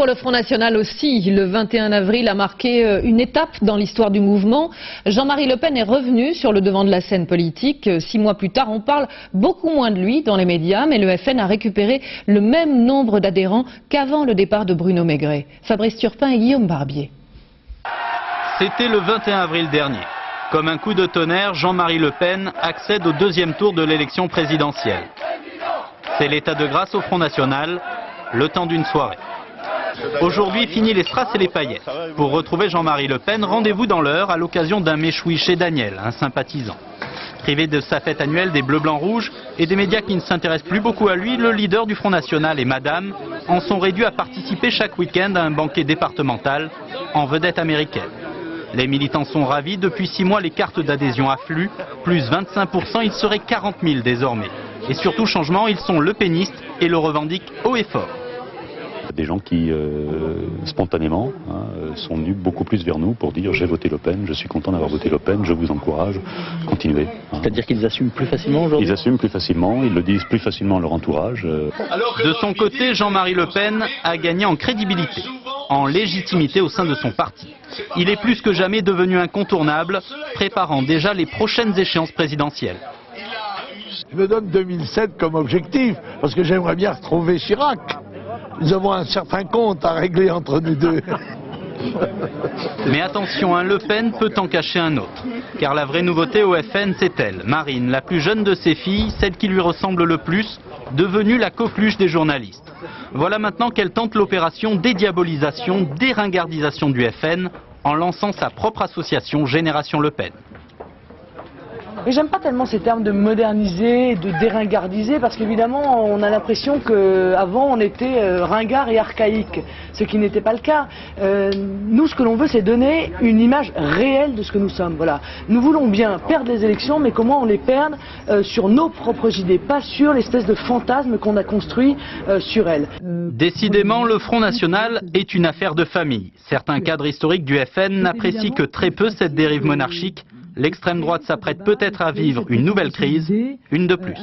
pour le Front National aussi. Le 21 avril a marqué une étape dans l'histoire du mouvement. Jean-Marie Le Pen est revenu sur le devant de la scène politique. 6 mois plus tard, on parle beaucoup moins de lui dans les médias, mais le FN a récupéré le même nombre d'adhérents qu'avant le départ de Bruno Maigret. Fabrice Turpin et Guillaume Barbier. C'était le 21 avril dernier. Comme un coup de tonnerre, Jean-Marie Le Pen accède au deuxième tour de l'élection présidentielle. C'est l'état de grâce au Front National, le temps d'une soirée. Aujourd'hui, fini les strass et les paillettes. Pour retrouver Jean-Marie Le Pen, rendez-vous dans l'heure à l'occasion d'un méchoui chez Daniel, un sympathisant. Privé de sa fête annuelle des Bleus, Blancs, Rouges et des médias qui ne s'intéressent plus beaucoup à lui, le leader du Front National et Madame en sont réduits à participer chaque week-end à un banquet départemental en vedette américaine. Les militants sont ravis. Depuis 6 mois, les cartes d'adhésion affluent. Plus 25%, ils seraient 40 000 désormais. Et surtout, changement, ils sont lepénistes et le revendiquent haut et fort. Des gens qui, spontanément, sont venus beaucoup plus vers nous pour dire j'ai voté Le Pen, je suis content d'avoir voté Le Pen, je vous encourage, continuez. C'est-à-dire qu'ils assument plus facilement aujourd'hui? Ils assument plus facilement, ils le disent plus facilement à leur entourage. De son côté, Jean-Marie Le Pen a gagné en crédibilité, en légitimité au sein de son parti. Il est plus que jamais devenu incontournable, préparant déjà les prochaines échéances présidentielles. Je me donne 2007 comme objectif, parce que j'aimerais bien retrouver Chirac. Nous avons un certain compte à régler entre nous deux. Mais attention, Le Pen peut en cacher un autre. Car la vraie nouveauté au FN, c'est elle, Marine, la plus jeune de ses filles, celle qui lui ressemble le plus, devenue la coqueluche des journalistes. Voilà maintenant qu'elle tente l'opération dédiabolisation, déringardisation du FN, en lançant sa propre association Génération Le Pen. Mais j'aime pas tellement ces termes de moderniser, de déringardiser, parce qu'évidemment on a l'impression qu'avant on était ringard et archaïque, ce qui n'était pas le cas. Nous, ce que l'on veut, c'est donner une image réelle de ce que nous sommes. Voilà. Nous voulons bien perdre les élections, mais comment on les perd sur nos propres idées, pas sur l'espèce de fantasme qu'on a construit sur elles. Décidément, le Front National est une affaire de famille. Certains cadres historiques du FN n'apprécient que très peu cette dérive monarchique. L'extrême droite s'apprête peut-être à vivre une nouvelle crise, une de plus.